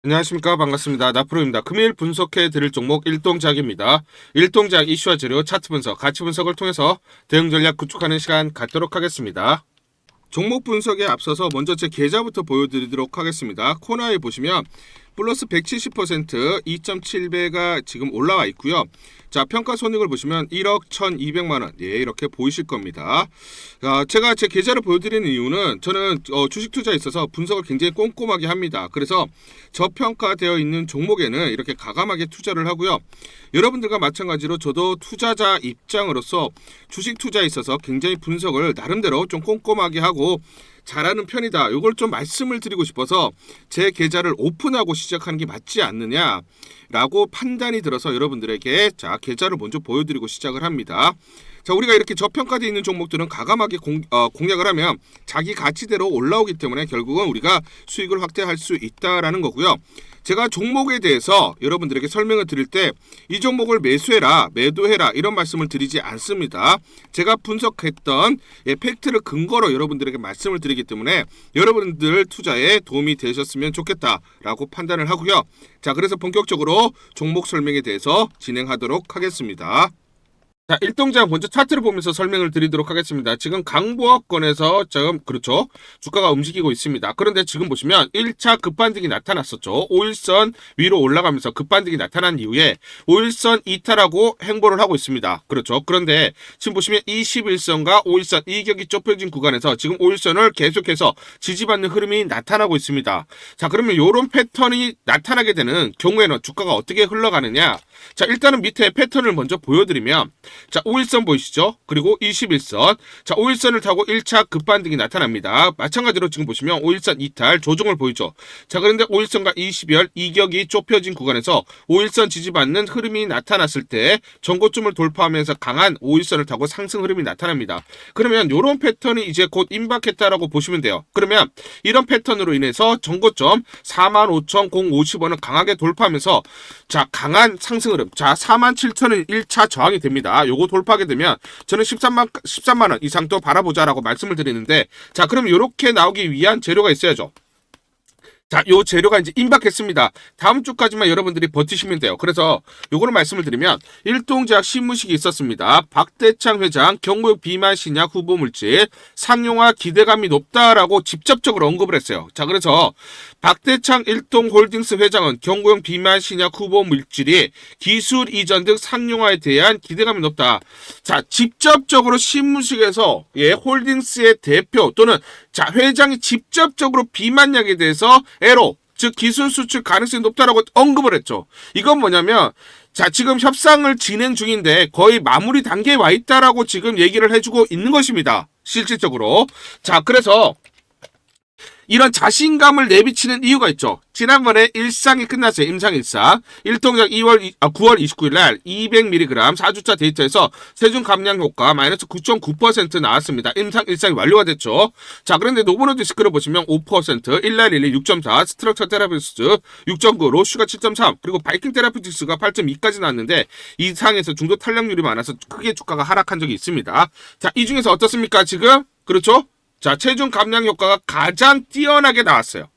안녕하십니까, 반갑습니다. 나프로입니다. 금일 분석해 드릴 종목 일동작입니다. 일동작 이슈와 재료, 차트 분석, 가치 분석을 통해서 대응 전략 구축하는 시간 갖도록 하겠습니다. 종목 분석에 앞서서 먼저 제 계좌부터 보여드리도록 하겠습니다. 코너에 보시면 플러스 170% 2.7배가 지금 올라와 있고요. 자, 평가 손익을 보시면 1억 1,200만원, 예, 이렇게 보이실 겁니다. 제가 제 계좌를 보여드리는 이유는 저는 주식 투자에 있어서 분석을 굉장히 꼼꼼하게 합니다. 그래서 저평가되어 있는 종목에는 이렇게 과감하게 투자를 하고요. 여러분들과 마찬가지로 저도 투자자 입장으로서 주식 투자에 있어서 굉장히 분석을 나름대로 좀 꼼꼼하게 하고 잘하는 편이다. 이걸 좀 말씀을 드리고 싶어서 제 계좌를 오픈하고 시작하는 게 맞지 않느냐라고 판단이 들어서 여러분들에게 자, 계좌를 먼저 보여드리고 시작을 합니다. 자, 우리가 이렇게 저평가되어 있는 종목들은 과감하게 공략을 하면 자기 가치대로 올라오기 때문에 결국은 우리가 수익을 확대할 수 있다라는 거고요. 제가 종목에 대해서 여러분들에게 설명을 드릴 때 이 종목을 매수해라, 매도해라 이런 말씀을 드리지 않습니다. 제가 분석했던 팩트를 근거로 여러분들에게 말씀을 드리기 때문에 여러분들 투자에 도움이 되셨으면 좋겠다라고 판단을 하고요. 자, 그래서 본격적으로 종목 설명에 대해서 진행하도록 하겠습니다. 자, 일동작 먼저 차트를 보면서 설명을 드리도록 하겠습니다. 지금 강보합권에서 지금 그렇죠, 주가가 움직이고 있습니다. 그런데 지금 보시면 1차 급반등이 나타났었죠. 5일선 위로 올라가면서 급반등이 나타난 이후에 5일선 이탈하고 행보를 하고 있습니다. 그렇죠. 그런데 지금 보시면 21선과 5일선 이격이 좁혀진 구간에서 지금 5일선을 계속해서 지지받는 흐름이 나타나고 있습니다. 자, 그러면 이런 패턴이 나타나게 되는 경우에는 주가가 어떻게 흘러가느냐. 자, 일단은 밑에 패턴을 먼저 보여드리면 자, 5일선 보이시죠? 그리고 21선. 자, 5일선을 타고 1차 급반등이 나타납니다. 마찬가지로 지금 보시면 5일선 이탈, 조정을 보이죠. 자, 그런데 5일선과 20열 이격이 좁혀진 구간에서 5일선 지지받는 흐름이 나타났을 때 전고점을 돌파하면서 강한 5일선을 타고 상승 흐름이 나타납니다. 그러면 이런 패턴이 이제 곧 임박했다라고 보시면 돼요. 그러면 이런 패턴으로 인해서 전고점 45,050원을 강하게 돌파하면서 자, 강한 상승 흐름. 자, 47,000원 1차 저항이 됩니다. 요거 돌파하게 되면 저는 13만 원 이상 또 바라보자라고 말씀을 드리는데, 자, 그럼 요렇게 나오기 위한 재료가 있어야죠. 자, 요 재료가 이제 임박했습니다. 다음 주까지만 여러분들이 버티시면 돼요. 그래서 요거를 말씀을 드리면 일동제약 신무식이 있었습니다. 박대창 회장 경구역 비만 신약 후보 물질 상용화 기대감이 높다라고 직접적으로 언급을 했어요. 자, 그래서 박대창 일동홀딩스 회장은 경구용 비만 신약 후보 물질이 기술 이전 등 상용화에 대한 기대감이 높다. 자, 직접적으로 신무식에서 홀딩스의 대표 또는 자, 회장이 직접적으로 비만약에 대해서 애로 즉 기술 수출 가능성이 높다라고 언급을 했죠. 이건 뭐냐면 자, 지금 협상을 진행 중인데 거의 마무리 단계에 와 있다라고 지금 얘기를 해주고 있는 것입니다. 실질적으로. 자, 그래서 이런 자신감을 내비치는 이유가 있죠. 지난번에 일상이 끝났어요. 임상일상. 일동작 9월 29일 날 200mg 4주차 데이터에서 세균 감량 효과 마이너스 9.9% 나왔습니다. 임상일상이 완료가 됐죠. 자, 그런데 노보노디스크를 보시면 5%, 일날일리 6.4, 스트럭처 테라피스트 6.9, 로슈가 7.3, 그리고 바이킹 테라피틱스가 8.2까지 나왔는데 이상에서 중도 탄력률이 많아서 크게 주가가 하락한 적이 있습니다. 자, 이 중에서 어떻습니까? 지금 그렇죠? 자, 체중 감량 효과가 가장 뛰어나게 나왔어요.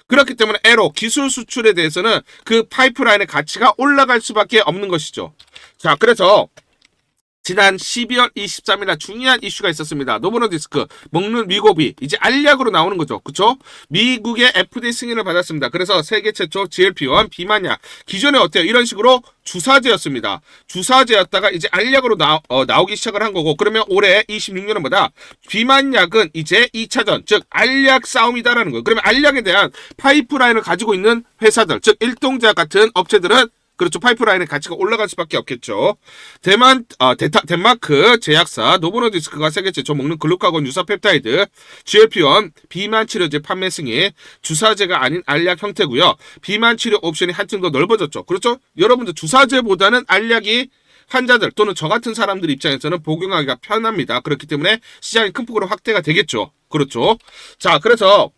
그렇기 때문에 애로 기술 수출에 대해서는 그 파이프라인의 가치가 올라갈 수밖에 없는 것이죠. 자, 그래서 지난 12월 23일 날 중요한 이슈가 있었습니다. 노보노디스크 먹는 미고비 이제 알약으로 나오는 거죠. 그쵸? 미국의 FDA 승인을 받았습니다. 그래서 세계 최초 GLP-1 비만약. 기존에 어때요? 이런 식으로 주사제였습니다. 주사제였다가 이제 알약으로 나오기 시작을 한 거고, 그러면 올해 26년은 뭐다? 비만약은 이제 2차전 즉 알약 싸움이다라는 거예요. 그러면 알약에 대한 파이프라인을 가지고 있는 회사들 즉 일동제약 같은 업체들은 그렇죠. 파이프라인의 가치가 올라갈 수밖에 없겠죠. 덴마크 제약사 노보노디스크가 세계 최초 먹는 글루카곤 유사 펩타이드 GLP-1 비만 치료제 판매 승인 주사제가 아닌 알약 형태고요. 비만 치료 옵션이 한층 더 넓어졌죠. 그렇죠? 여러분들 주사제보다는 알약이 환자들 또는 저 같은 사람들 입장에서는 복용하기가 편합니다. 그렇기 때문에 시장이 큰 폭으로 확대가 되겠죠. 그렇죠? 자, 그래서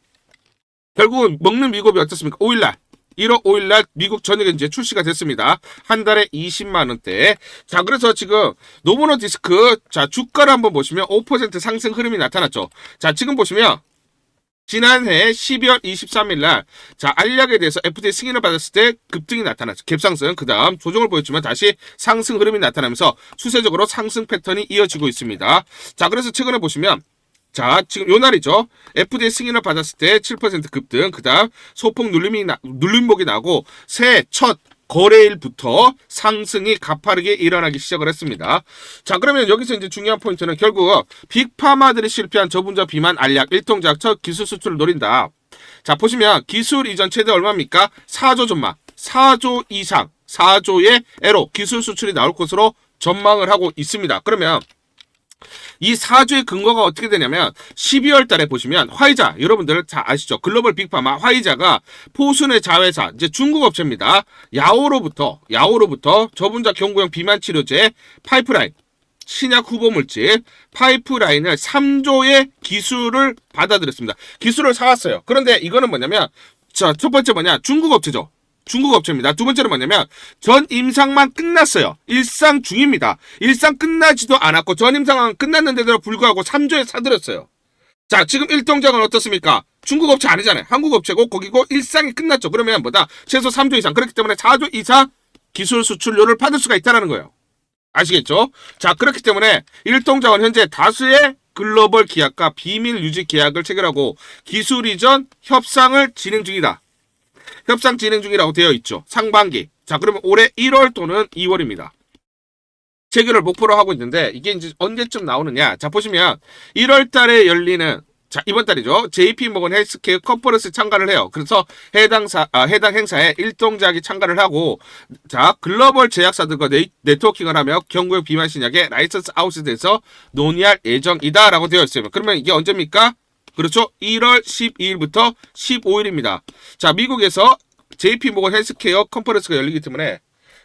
결국은 먹는 미국이 어떻습니까? 5일날 1월 5일날 미국 전역에 이제 출시가 됐습니다. 한 달에 20만원대. 자, 그래서 지금 노보노디스크 자, 주가를 한번 보시면 5% 상승 흐름이 나타났죠. 자, 지금 보시면 지난해 12월 23일 날, 자, 알약에 대해서 FDA 승인을 받았을 때 급등이 나타났죠. 갭상승, 그 다음 조정을 보였지만 다시 상승 흐름이 나타나면서 수세적으로 상승 패턴이 이어지고 있습니다. 자, 그래서 최근에 보시면, 자, 지금 요 날이죠. FDA 승인을 받았을 때 7% 급등, 그 다음 소폭 눌림목이 나고 새해 첫 거래일부터 상승이 가파르게 일어나기 시작을 했습니다. 자, 그러면 여기서 이제 중요한 포인트는 결국 빅파마들이 실패한 저분자 비만 알약 일동작 첫 기술 수출을 노린다. 자, 보시면 기술 이전 최대 얼마입니까? 4조 전망, 4조 이상, 4조의 애로 기술 수출이 나올 것으로 전망을 하고 있습니다. 그러면 이 4주의 근거가 어떻게 되냐면 12월 달에 보시면 화이자, 여러분들 다 아시죠? 글로벌 빅파마 화이자가 포순의 자회사, 이제 중국 업체입니다. 야오로부터 저분자 경구용 비만 치료제 파이프라인, 신약 후보 물질 파이프라인을 3조의 기술을 받아들였습니다. 기술을 사왔어요. 그런데 이거는 뭐냐면, 자, 첫 번째 뭐냐? 중국 업체죠. 중국 업체입니다. 두 번째는 뭐냐면 전 임상만 끝났어요. 일상 중입니다. 일상 끝나지도 않았고 전 임상만 끝났는데도 불구하고 3조에 사들였어요. 자, 지금 일동작은 어떻습니까? 중국 업체 아니잖아요. 한국 업체고 거기고 일상이 끝났죠. 그러면 뭐다? 최소 3조 이상. 그렇기 때문에 4조 이상 기술 수출료를 받을 수가 있다는 거예요. 아시겠죠? 자, 그렇기 때문에 일동작은 현재 다수의 글로벌 기업과 비밀 유지 계약을 체결하고 기술 이전 협상을 진행 중이다. 협상 진행 중이라고 되어 있죠. 상반기. 자, 그러면 올해 1월 또는 2월입니다. 체결을 목표로 하고 있는데 이게 이제 언제쯤 나오느냐? 자, 보시면 1월 달에 열리는, 자, 이번 달이죠. JP모건 헬스케어 컨퍼런스 참가를 해요. 그래서 해당 행사에 일동작이 참가를 하고, 자, 글로벌 제약사들과 네트워킹을 하며 경구용 비만 신약의 라이선스 아웃에 대해서 논의할 예정이다라고 되어 있어요. 그러면 이게 언제입니까? 그렇죠. 1월 12일부터 15일입니다. 자, 미국에서 JP모건 헬스케어 컨퍼런스가 열리기 때문에,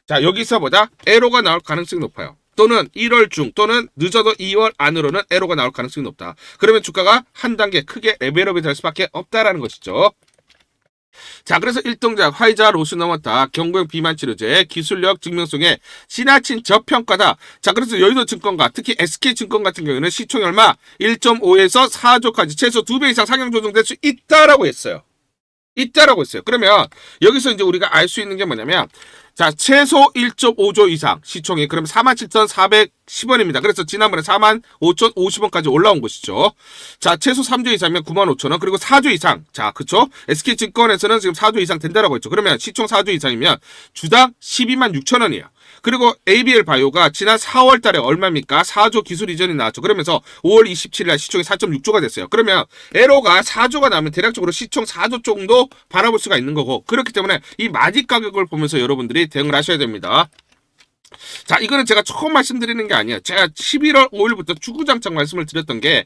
자, 여기서보다 에러가 나올 가능성이 높아요. 또는 1월 중 또는 늦어도 2월 안으로는 에러가 나올 가능성이 높다. 그러면 주가가 한 단계 크게 레벨업이 될 수밖에 없다라는 것이죠. 자, 그래서 일동작 화이자 로스 넘었다. 경구용 비만 치료제 기술력 증명성에 지나친 저평가다. 자, 그래서 여의도증권가 특히 SK증권 같은 경우에는 시총이 얼마? 1.5에서 4조까지 최소 2배 이상 상향 조정될 수 있다라고 했어요. 그러면 여기서 이제 우리가 알 수 있는 게 뭐냐면, 자, 최소 1.5조 이상 시총이 그럼 47,410원입니다. 그래서 지난번에 45,050원까지 올라온 것이죠. 자, 최소 3조 이상이면 95,000원, 그리고 4조 이상. 자, 그쵸? SK증권에서는 지금 4조 이상 된다라고 했죠. 그러면 시총 4조 이상이면 주당 126,000원이에요. 그리고 ABL 바이오가 지난 4월 달에 얼마입니까? 4조 기술 이전이 나왔죠. 그러면서 5월 27일 날 시총이 4.6조가 됐어요. 그러면 에로가 4조가 나오면 대략적으로 시총 4조 정도 바라볼 수가 있는 거고, 그렇기 때문에 이 마디 가격을 보면서 여러분들이 대응을 하셔야 됩니다. 자, 이거는 제가 처음 말씀드리는 게 아니에요. 제가 11월 5일부터 주구장창 말씀을 드렸던 게,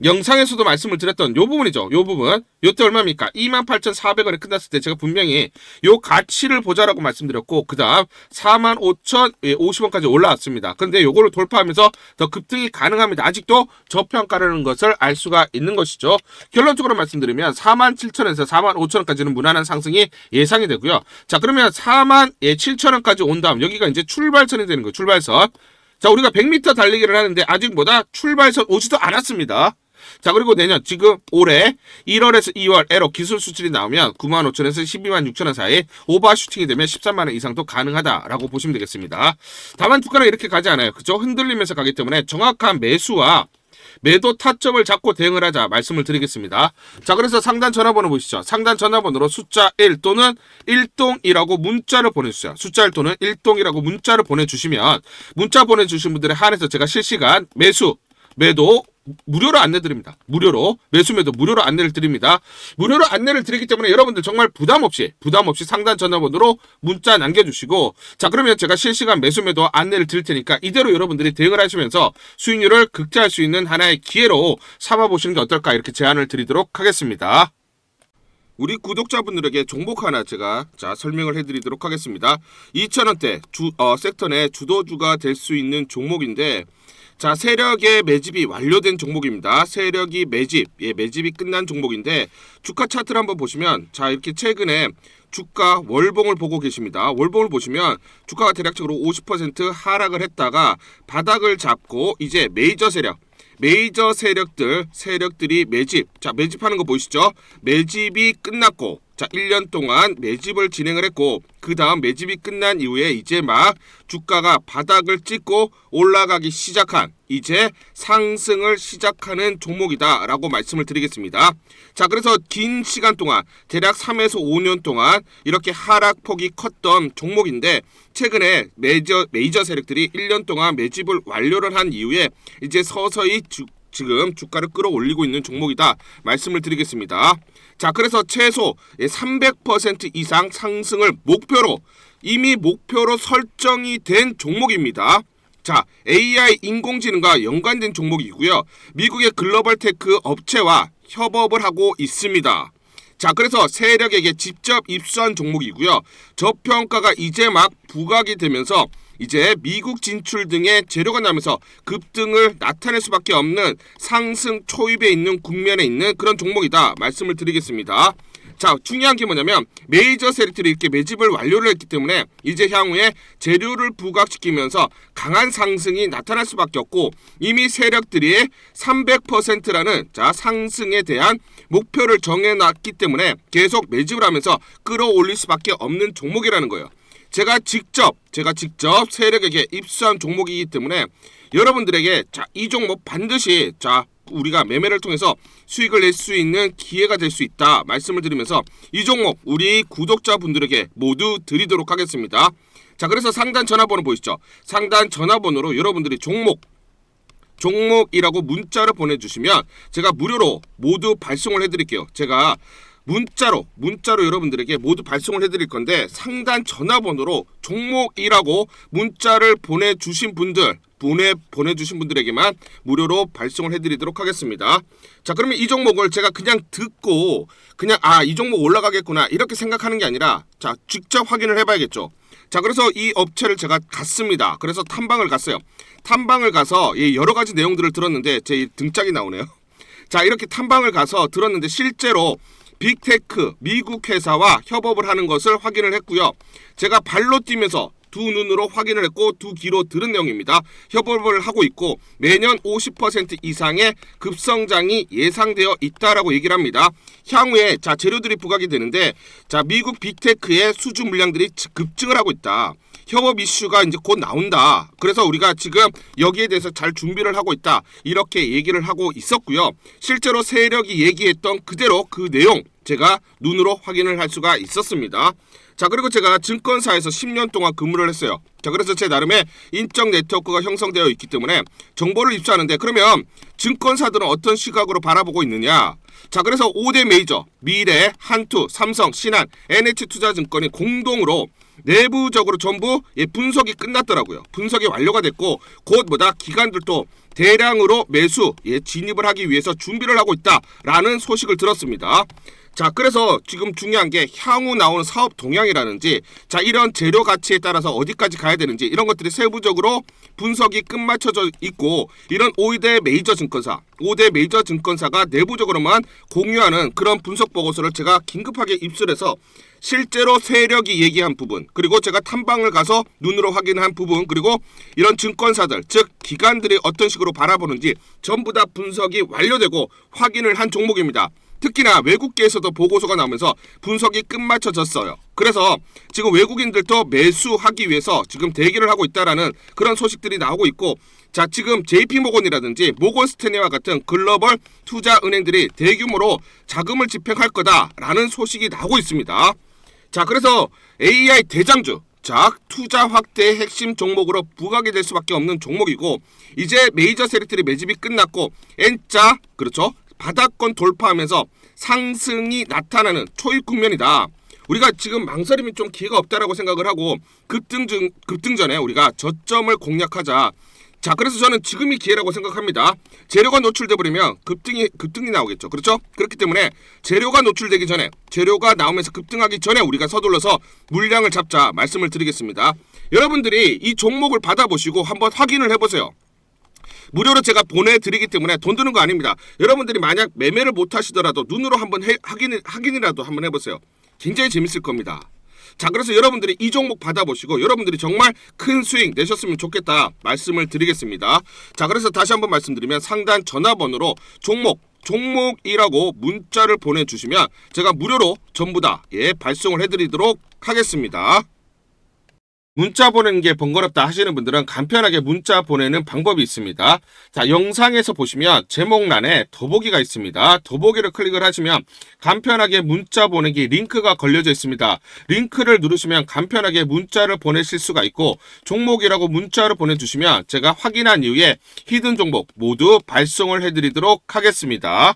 영상에서도 말씀을 드렸던 요 부분이죠. 요 부분. 요때 얼마입니까? 28,400원에 끝났을 때 제가 분명히 요 가치를 보자라고 말씀드렸고, 그 다음 45,050원까지 올라왔습니다. 그런데 요거를 돌파하면서 더 급등이 가능합니다. 아직도 저평가라는 것을 알 수가 있는 것이죠. 결론적으로 말씀드리면 47,000원에서 45,000원까지는 무난한 상승이 예상이 되고요. 자, 그러면 47,000원까지 온 다음 여기가 이제 출발선이 되는 거예요. 출발선. 자, 우리가 100m 달리기를 하는데 아직 뭐다? 출발선 오지도 않았습니다. 자, 그리고 내년, 지금 올해 1월에서 2월 에러 기술 수출이 나오면 95,000원에서 126,000원 사이 오버슈팅이 되면 13만원 이상도 가능하다라고 보시면 되겠습니다. 다만 주가는 이렇게 가지 않아요. 그죠? 흔들리면서 가기 때문에 정확한 매수와 매도 타점을 잡고 대응을 하자 말씀을 드리겠습니다. 자, 그래서 상단 전화번호 보시죠. 상단 전화번호로 숫자 1 또는 1동이라고 문자를 보내주세요. 숫자 1 또는 1동이라고 문자를 보내주시면, 문자 보내주신 분들에 한해서 제가 실시간 매수, 매도 무료로 안내드립니다. 무료로 매수 매도 무료로 안내를 드립니다. 무료로 안내를 드리기 때문에 여러분들 정말 부담 없이 상단 전화번호로 문자 남겨주시고, 자, 그러면 제가 실시간 매수 매도 안내를 드릴 테니까 이대로 여러분들이 대응을 하시면서 수익률을 극대화할 수 있는 하나의 기회로 삼아보시는 게 어떨까, 이렇게 제안을 드리도록 하겠습니다. 우리 구독자분들에게 종목 하나 제가 설명을 해드리도록 하겠습니다. 2,000원대 섹터 내 주도주가 될 수 있는 종목인데, 자, 세력의 매집이 완료된 종목입니다. 세력이 매집이 끝난 종목인데, 주가 차트를 한번 보시면, 자, 이렇게 최근에 주가 월봉을 보고 계십니다. 월봉을 보시면 주가가 대략적으로 50% 하락을 했다가 바닥을 잡고 이제 메이저 세력, 메이저 세력들이 매집. 자, 매집하는 거 보이시죠? 매집이 끝났고, 자, 1년 동안 매집을 진행을 했고, 그 다음 매집이 끝난 이후에 이제 막 주가가 바닥을 찍고 올라가기 시작한, 이제 상승을 시작하는 종목이다 라고 말씀을 드리겠습니다. 자, 그래서 긴 시간 동안 대략 3에서 5년 동안 이렇게 하락폭이 컸던 종목인데, 최근에 메이저 세력들이 1년 동안 매집을 완료를 한 이후에 이제 서서히 지금 주가를 끌어올리고 있는 종목이다 말씀을 드리겠습니다. 자, 그래서 최소 300% 이상 상승을 목표로, 이미 목표로 설정이 된 종목입니다. 자, AI 인공지능과 연관된 종목이고요. 미국의 글로벌 테크 업체와 협업을 하고 있습니다. 자, 그래서 세력에게 직접 입수한 종목이고요. 저평가가 이제 막 부각이 되면서 이제 미국 진출 등의 재료가 나면서 급등을 나타낼 수밖에 없는 상승 초입에 있는 국면에 있는 그런 종목이다 말씀을 드리겠습니다. 자, 중요한 게 뭐냐면 메이저 세력들이 이렇게 매집을 완료를 했기 때문에 이제 향후에 재료를 부각시키면서 강한 상승이 나타날 수밖에 없고, 이미 세력들이 300%라는 자 상승에 대한 목표를 정해놨기 때문에 계속 매집을 하면서 끌어올릴 수밖에 없는 종목이라는 거예요. 제가 직접 세력에게 입수한 종목이기 때문에 여러분들에게 자, 이 종목 반드시 자 우리가 매매를 통해서 수익을 낼 수 있는 기회가 될 수 있다 말씀을 드리면서 이 종목 우리 구독자분들에게 모두 드리도록 하겠습니다. 자, 그래서 상단 전화번호 보이시죠? 상단 전화번호로 여러분들이 종목이라고 문자를 보내주시면 제가 무료로 모두 발송을 해드릴게요. 제가 문자로 여러분들에게 모두 발송을 해드릴 건데, 상단 전화번호로 종목이라고 문자를 보내주신 분들에게만 무료로 발송을 해드리도록 하겠습니다. 자, 그러면 이 종목을 제가 그냥 듣고 그냥 이 종목 올라가겠구나 이렇게 생각하는 게 아니라 자, 직접 확인을 해봐야겠죠. 자, 그래서 이 업체를 제가 갔습니다. 그래서 탐방을 갔어요. 탐방을 가서 여러 가지 내용들을 들었는데 제 등짝이 나오네요. 자, 이렇게 탐방을 가서 들었는데 실제로 빅테크 미국 회사와 협업을 하는 것을 확인을 했고요. 제가 발로 뛰면서 두 눈으로 확인을 했고 두 귀로 들은 내용입니다. 협업을 하고 있고 매년 50% 이상의 급성장이 예상되어 있다라고 얘기를 합니다. 향후에 자 재료들이 부각이 되는데, 자 미국 빅테크의 수주 물량들이 급증을 하고 있다. 협업 이슈가 이제 곧 나온다. 그래서 우리가 지금 여기에 대해서 잘 준비를 하고 있다. 이렇게 얘기를 하고 있었고요. 실제로 세력이 얘기했던 그대로 그 내용 제가 눈으로 확인을 할 수가 있었습니다. 자, 그리고 제가 증권사에서 10년 동안 근무를 했어요. 자, 그래서 제 나름의 인적 네트워크가 형성되어 있기 때문에 정보를 입수하는데, 그러면 증권사들은 어떤 시각으로 바라보고 있느냐? 자, 그래서 5대 메이저 미래, 한투, 삼성, 신한, NH투자증권이 공동으로 내부적으로 전부 분석이 끝났더라고요. 분석이 완료가 됐고 곧 기관들도 대량으로 매수 진입을 하기 위해서 준비를 하고 있다라는 소식을 들었습니다. 자, 그래서 지금 중요한 게 향후 나오는 사업 동향이라든지 자 이런 재료 가치에 따라서 어디까지 가야 되는지 이런 것들이 세부적으로 분석이 끝마쳐져 있고, 이런 5대 메이저 증권사가 내부적으로만 공유하는 그런 분석 보고서를 제가 긴급하게 입수해서 실제로 세력이 얘기한 부분, 그리고 제가 탐방을 가서 눈으로 확인한 부분, 그리고 이런 증권사들 즉 기관들이 어떤 식으로 바라보는지 전부 다 분석이 완료되고 확인을 한 종목입니다. 특히나 외국계에서도 보고서가 나오면서 분석이 끝마쳐졌어요. 그래서 지금 외국인들도 매수하기 위해서 지금 대기를 하고 있다라는 그런 소식들이 나오고 있고, 자 지금 JP모건이라든지 모건스탠리와 같은 글로벌 투자 은행들이 대규모로 자금을 집행할 거다라는 소식이 나오고 있습니다. 자, 그래서 AI 대장주 자 투자 확대의 핵심 종목으로 부각이 될 수밖에 없는 종목이고, 이제 메이저 세력들이 매집이 끝났고 N자 그렇죠 바닥권 돌파하면서 상승이 나타나는 초입 국면이다. 우리가 지금 망설임이 좀 기회가 없다라고 생각을 하고 급등 전에 우리가 저점을 공략하자. 자, 그래서 저는 지금이 기회라고 생각합니다. 재료가 노출돼 버리면 급등이 나오겠죠. 그렇죠? 그렇기 때문에 재료가 노출되기 전에, 재료가 나오면서 급등하기 전에 우리가 서둘러서 물량을 잡자 말씀을 드리겠습니다. 여러분들이 이 종목을 받아보시고 한번 확인을 해보세요. 무료로 제가 보내드리기 때문에 돈 드는 거 아닙니다. 여러분들이 만약 매매를 못 하시더라도 눈으로 한번 확인이라도 한번 해보세요. 굉장히 재밌을 겁니다. 자, 그래서 여러분들이 이 종목 받아보시고 여러분들이 정말 큰 수익 내셨으면 좋겠다 말씀을 드리겠습니다. 자, 그래서 다시 한번 말씀드리면 상단 전화번호로 종목이라고 문자를 보내주시면 제가 무료로 전부 다 발송을 해드리도록 하겠습니다. 문자 보내는 게 번거롭다 하시는 분들은 간편하게 문자 보내는 방법이 있습니다. 자, 영상에서 보시면 제목란에 더보기가 있습니다. 더보기를 클릭을 하시면 간편하게 문자 보내기 링크가 걸려져 있습니다. 링크를 누르시면 간편하게 문자를 보내실 수가 있고 종목이라고 문자를 보내주시면 제가 확인한 이후에 히든 종목 모두 발송을 해드리도록 하겠습니다.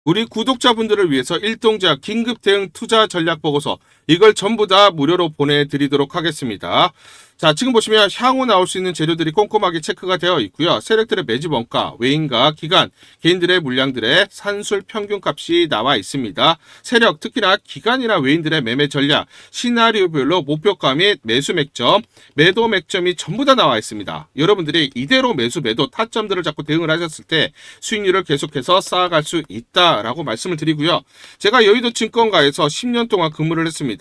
우리 구독자분들을 위해서 일동제약 긴급 대응 투자 전략 보고서 이걸 전부 다 무료로 보내드리도록 하겠습니다. 자, 지금 보시면 향후 나올 수 있는 재료들이 꼼꼼하게 체크가 되어 있고요. 세력들의 매집 원가, 외인과 기간, 개인들의 물량들의 산술 평균값이 나와 있습니다. 세력, 특히나 기간이나 외인들의 매매 전략, 시나리오별로 목표가 및 매수 맥점, 매도 맥점이 전부 다 나와 있습니다. 여러분들이 이대로 매수, 매도 타점들을 잡고 대응을 하셨을 때 수익률을 계속해서 쌓아갈 수 있다라고 말씀을 드리고요. 제가 여의도 증권가에서 10년 동안 근무를 했습니다.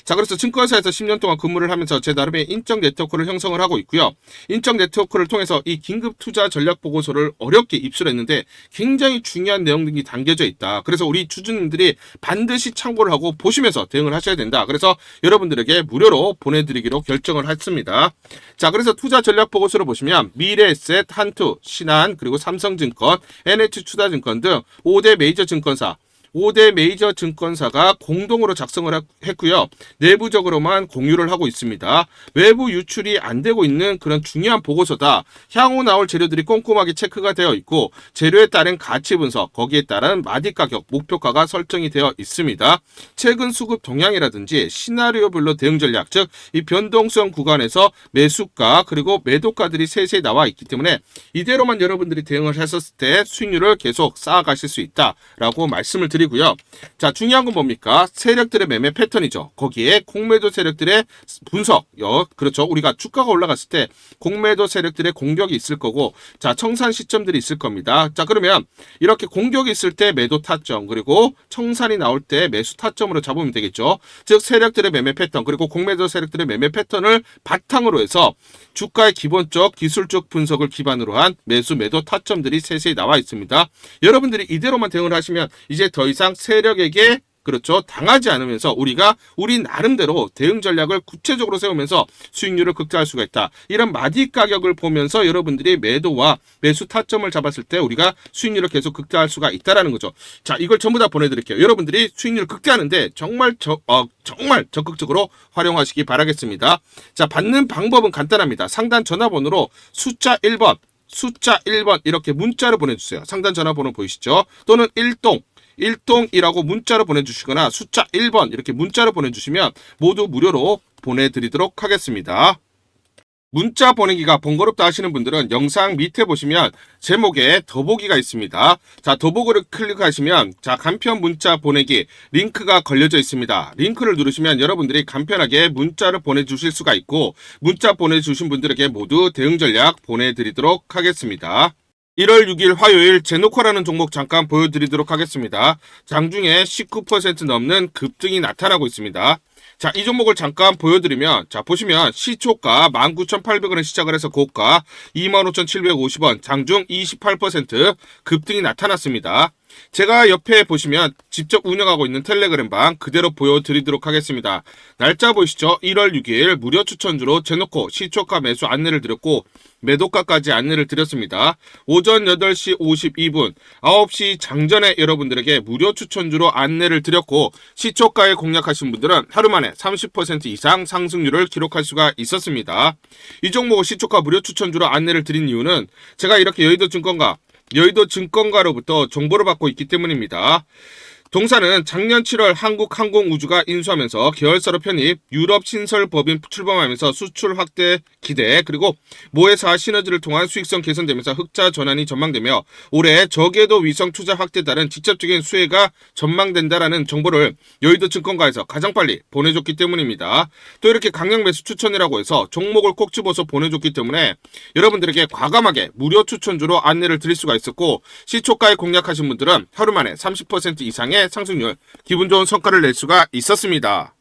자, 그래서 증권사에서 10년 동안 근무를 하면서 제 나름의 인적 네트워크를 형성을 하고 있고요. 인적 네트워크를 통해서 이 긴급 투자 전략 보고서를 어렵게 입수했는데 굉장히 중요한 내용들이 담겨져 있다. 그래서 우리 주주님들이 반드시 참고를 하고 보시면서 대응을 하셔야 된다. 그래서 여러분들에게 무료로 보내드리기로 결정을 했습니다. 자, 그래서 투자 전략 보고서를 보시면 미래에셋, 한투, 신한, 그리고 삼성증권, NH투자증권 등 5대 메이저 증권사 5대 메이저 증권사가 공동으로 작성을 했고요. 내부적으로만 공유를 하고 있습니다. 외부 유출이 안 되고 있는 그런 중요한 보고서다. 향후 나올 재료들이 꼼꼼하게 체크가 되어 있고 재료에 따른 가치 분석, 거기에 따른 마디 가격, 목표가가 설정이 되어 있습니다. 최근 수급 동향이라든지 시나리오별로 대응 전략, 즉 이 변동성 구간에서 매수가 그리고 매도가들이 세세히 나와 있기 때문에 이대로만 여러분들이 대응을 했었을 때 수익률을 계속 쌓아가실 수 있다라고 말씀을 드리고요. 자, 중요한 건 뭡니까? 세력들의 매매 패턴이죠. 거기에 공매도 세력들의 분석, 그렇죠. 우리가 주가가 올라갔을 때 공매도 세력들의 공격이 있을 거고, 자, 청산 시점들이 있을 겁니다. 자, 그러면 이렇게 공격이 있을 때 매도 타점, 그리고 청산이 나올 때 매수 타점으로 잡으면 되겠죠. 즉 세력들의 매매 패턴, 그리고 공매도 세력들의 매매 패턴을 바탕으로 해서 주가의 기본적 기술적 분석을 기반으로 한 매수 매도 타점들이 세세히 나와 있습니다. 여러분들이 이대로만 대응을 하시면 이제 더 이상 세력에게 그렇죠. 당하지 않으면서 우리가 우리 나름대로 대응 전략을 구체적으로 세우면서 수익률을 극대화할 수가 있다. 이런 마디 가격을 보면서 여러분들이 매도와 매수 타점을 잡았을 때 우리가 수익률을 계속 극대화할 수가 있다라는 거죠. 자, 이걸 전부 다 보내드릴게요. 여러분들이 수익률을 극대화하는데 정말 적극적으로 활용하시기 바라겠습니다. 자, 받는 방법은 간단합니다. 상단 전화번호로 숫자 1번 이렇게 문자를 보내주세요. 상단 전화번호 보이시죠? 또는 1동이라고 문자로 보내주시거나 숫자 1번 이렇게 문자로 보내주시면 모두 무료로 보내드리도록 하겠습니다. 문자 보내기가 번거롭다 하시는 분들은 영상 밑에 보시면 제목에 더보기가 있습니다. 자, 더보기를 클릭하시면 자, 간편 문자 보내기 링크가 걸려져 있습니다. 링크를 누르시면 여러분들이 간편하게 문자를 보내주실 수가 있고 문자 보내주신 분들에게 모두 대응 전략 보내드리도록 하겠습니다. 1월 6일 화요일 제노코라는 종목 잠깐 보여드리도록 하겠습니다. 장중에 19% 넘는 급등이 나타나고 있습니다. 자, 이 종목을 잠깐 보여드리면 자, 보시면 시초가 19,800원에 시작을 해서 고가 25,750원, 장중 28% 급등이 나타났습니다. 제가 옆에 보시면 직접 운영하고 있는 텔레그램 방 그대로 보여드리도록 하겠습니다. 날짜 보이시죠? 1월 6일 무료 추천주로 제노코 시초가 매수 안내를 드렸고 매도가까지 안내를 드렸습니다. 오전 8시 52분 9시 장전에 여러분들에게 무료 추천주로 안내를 드렸고 시초가에 공략하신 분들은 하루 만에 30% 이상 상승률을 기록할 수가 있었습니다. 이 종목 시초가 무료 추천주로 안내를 드린 이유는 제가 이렇게 여의도 증권가로부터 정보를 받고 있기 때문입니다. 동사는 작년 7월 한국항공우주가 인수하면서 계열사로 편입, 유럽 신설법인 출범하면서 수출 확대 기대, 그리고 모회사 시너지를 통한 수익성 개선되면서 흑자 전환이 전망되며 올해 저궤도 위성 투자 확대에 따른 직접적인 수혜가 전망된다라는 정보를 여의도 증권가에서 가장 빨리 보내줬기 때문입니다. 또 이렇게 강력 매수 추천이라고 해서 종목을 꼭 집어서 보내줬기 때문에 여러분들에게 과감하게 무료 추천주로 안내를 드릴 수가 있었고 시초가에 공략하신 분들은 하루 만에 30% 이상의 상승률, 기분 좋은 성과를 낼 수가 있었습니다.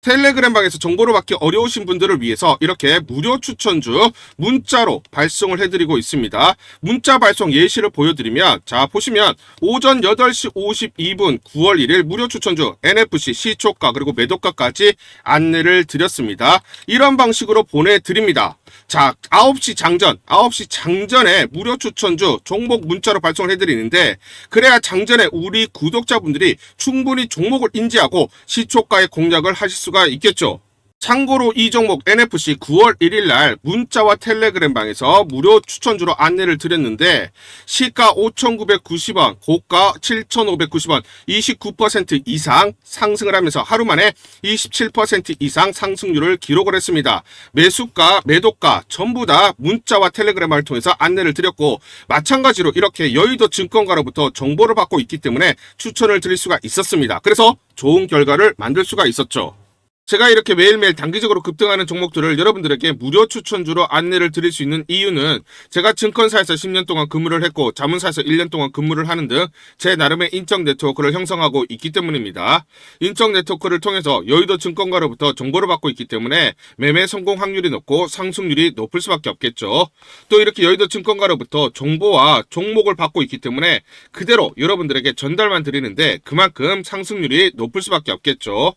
텔레그램방에서 정보를 받기 어려우신 분들을 위해서 이렇게 무료 추천주 문자로 발송을 해드리고 있습니다. 문자 발송 예시를 보여드리면, 자 보시면 오전 8시 52분 9월 1일 무료 추천주 NFC 시초가 그리고 매도가까지 안내를 드렸습니다. 이런 방식으로 보내드립니다. 자, 9시 장전에 무료 추천주 종목 문자로 발송을 해드리는데, 그래야 장전에 우리 구독자분들이 충분히 종목을 인지하고 시초가의 공략을 하실 수가 있겠죠. 참고로 이 종목 NFC 9월 1일 날 문자와 텔레그램방에서 무료 추천주로 안내를 드렸는데, 시가 5,990원, 고가 7,590원, 29% 이상 상승을 하면서 하루 만에 27% 이상 상승률을 기록을 했습니다. 매수가, 매도가 전부 다 문자와 텔레그램을 통해서 안내를 드렸고, 마찬가지로 이렇게 여의도 증권가로부터 정보를 받고 있기 때문에 추천을 드릴 수가 있었습니다. 그래서 좋은 결과를 만들 수가 있었죠. 제가 이렇게 매일매일 단기적으로 급등하는 종목들을 여러분들에게 무료 추천주로 안내를 드릴 수 있는 이유는, 제가 증권사에서 10년 동안 근무를 했고 자문사에서 1년 동안 근무를 하는 등 제 나름의 인적 네트워크를 형성하고 있기 때문입니다. 인적 네트워크를 통해서 여의도 증권가로부터 정보를 받고 있기 때문에 매매 성공 확률이 높고 상승률이 높을 수밖에 없겠죠. 또 이렇게 여의도 증권가로부터 정보와 종목을 받고 있기 때문에 그대로 여러분들에게 전달만 드리는데 그만큼 상승률이 높을 수밖에 없겠죠.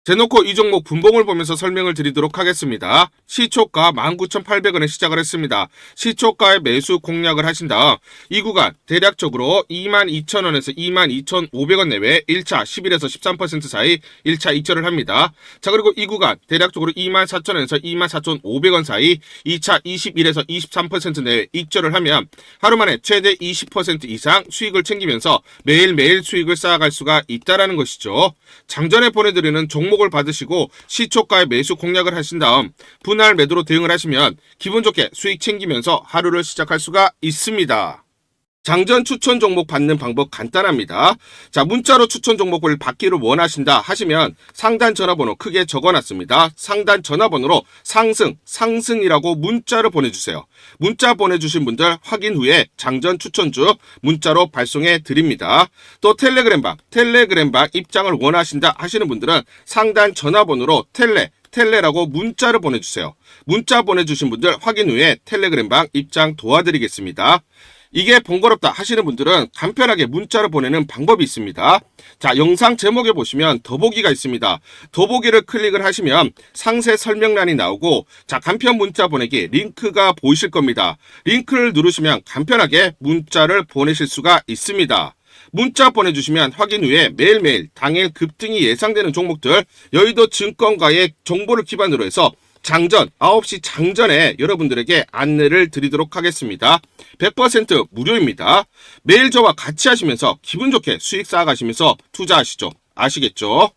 대놓고 이 종목 분봉을 보면서 설명을 드리도록 하겠습니다. 시초가 19,800원에 시작을 했습니다. 시초가에 매수 공략을 하신 다음 이 구간 대략적으로 22,000원에서 22,500원 내외 1차 11에서 13% 사이 1차 익절을 합니다. 자, 그리고 이 구간 대략적으로 24,000원에서 24,500원 사이 2차 21에서 23% 내외 익절을 하면 하루 만에 최대 20% 이상 수익을 챙기면서 매일매일 수익을 쌓아갈 수가 있다는 것이죠. 장전에 보내드리는 종목을 받으시고 시초가에 매수 공략을 하신 다음 분할 매도로 대응을 하시면 기분 좋게 수익 챙기면서 하루를 시작할 수가 있습니다. 장전 추천 종목 받는 방법 간단합니다. 자, 문자로 추천 종목을 받기를 원하신다 하시면 상단 전화번호 크게 적어놨습니다. 상단 전화번호로 상승이라고 문자를 보내주세요. 문자 보내주신 분들 확인 후에 장전 추천주 문자로 발송해 드립니다. 또 텔레그램방 입장을 원하신다 하시는 분들은 상단 전화번호로 텔레라고 문자를 보내주세요. 문자 보내주신 분들 확인 후에 텔레그램방 입장 도와드리겠습니다. 이게 번거롭다 하시는 분들은 간편하게 문자로 보내는 방법이 있습니다. 자, 영상 제목에 보시면 더보기가 있습니다. 더보기를 클릭을 하시면 상세 설명란이 나오고, 자, 간편 문자 보내기 링크가 보이실 겁니다. 링크를 누르시면 간편하게 문자를 보내실 수가 있습니다. 문자 보내주시면 확인 후에 매일매일 당일 급등이 예상되는 종목들 여의도 증권가의 정보를 기반으로 해서 장전 9시 장전에 여러분들에게 안내를 드리도록 하겠습니다. 100% 무료입니다. 매일 저와 같이 하시면서 기분 좋게 수익 쌓아가시면서 투자하시죠. 아시겠죠?